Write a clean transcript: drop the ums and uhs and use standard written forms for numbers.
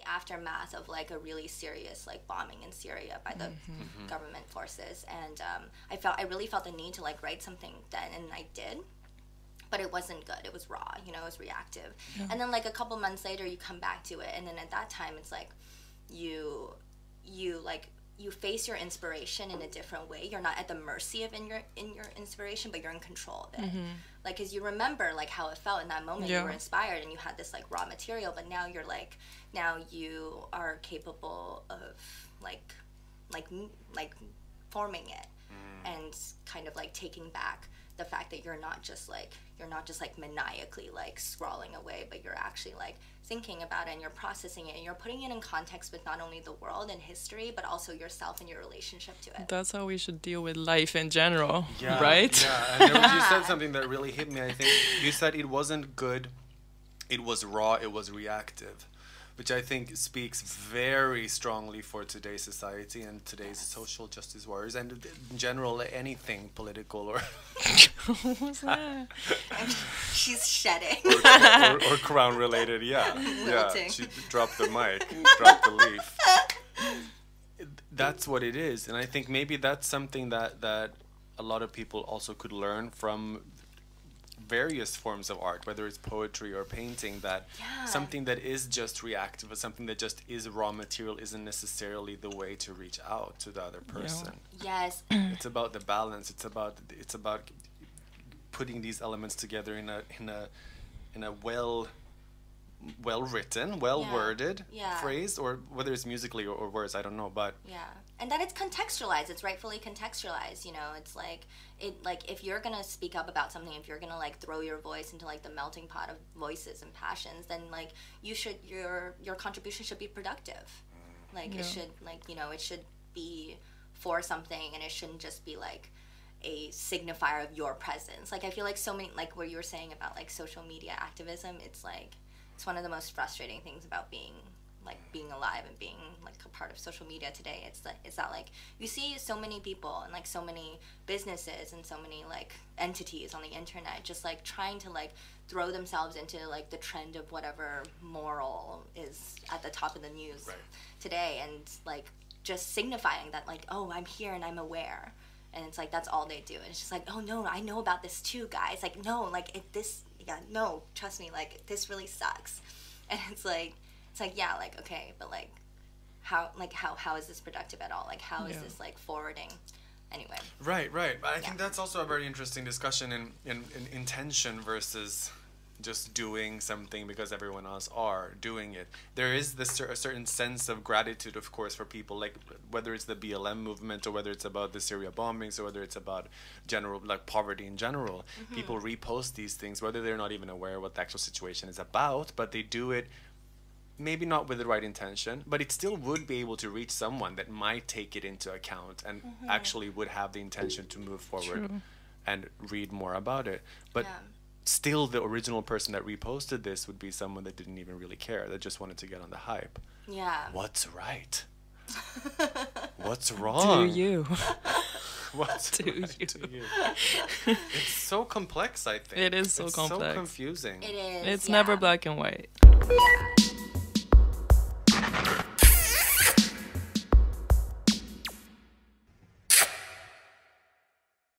the aftermath of like a really serious like bombing in Syria by the government forces, and I really felt the need to like write something then, and I did. But it wasn't good. It was raw, you know, it was reactive. Yeah. And then like a couple months later you come back to it, and then at that time it's like you face your inspiration in a different way. You're not at the mercy of your inspiration, but you're in control of it. Like, cause you remember like how it felt in that moment. You were inspired and you had this like raw material, but now you're like, now you are capable of like forming it and kind of like taking back the fact that you're not just like maniacally like scrawling away, but you're actually like thinking about it and you're processing it and you're putting it in context with not only the world and history, but also yourself and your relationship to it. That's how we should deal with life in general, right? Yeah, and you said something that really hit me. I think you said it wasn't good, it was raw, it was reactive, which I think speaks very strongly for today's society and today's social justice warriors, and in general anything political or What was that? She's shedding. or crown related. Yeah, she dropped the mic, dropped the leaf. That's what it is, and I think maybe that's something that a lot of people also could learn from various forms of art, whether it's poetry or painting, that something that is just reactive or something that just is raw material isn't necessarily the way to reach out to the other person. Yes. It's about the balance. It's about putting these elements together in a well written, well worded phrase, or whether it's musically or words, I don't know, but and that it's contextualized. It's rightfully contextualized. You know, it's like if you're gonna speak up about something, if you're gonna like throw your voice into like the melting pot of voices and passions, then like your contribution should be productive. Like it should it should be for something, and it shouldn't just be like a signifier of your presence. Like I feel like so many, like what you were saying about like social media activism, it's like it's one of the most frustrating things about being alive and being like a part of social media today. It's that like you see so many people and like so many businesses and so many like entities on the internet just like trying to like throw themselves into like the trend of whatever moral is at the top of the news today, and like just signifying that like, oh, I'm here and I'm aware. And it's like that's all they do. And it's just like, oh no, I know about this too, guys. Like no, like no, trust me, like this really sucks. And it's like yeah, like okay, but like how is this productive at all? Like how is this like forwarding? Anyway. Right. I think that's also a very interesting discussion in intention versus just doing something because everyone else are doing it. There is a certain sense of gratitude, of course, for people, like whether it's the BLM movement or whether it's about the Syria bombings or whether it's about general like poverty in general. People repost these things whether they're not even aware what the actual situation is about, but they do it maybe not with the right intention, but it still would be able to reach someone that might take it into account and actually would have the intention to move forward and read more about it. But still the original person that reposted this would be someone that didn't even really care, that just wanted to get on the hype. What's right? What's wrong? Do you? What's Do right you? to you? It's so complex, I think. It is so it's complex. so confusing. It is. It's never black and white. Yeah.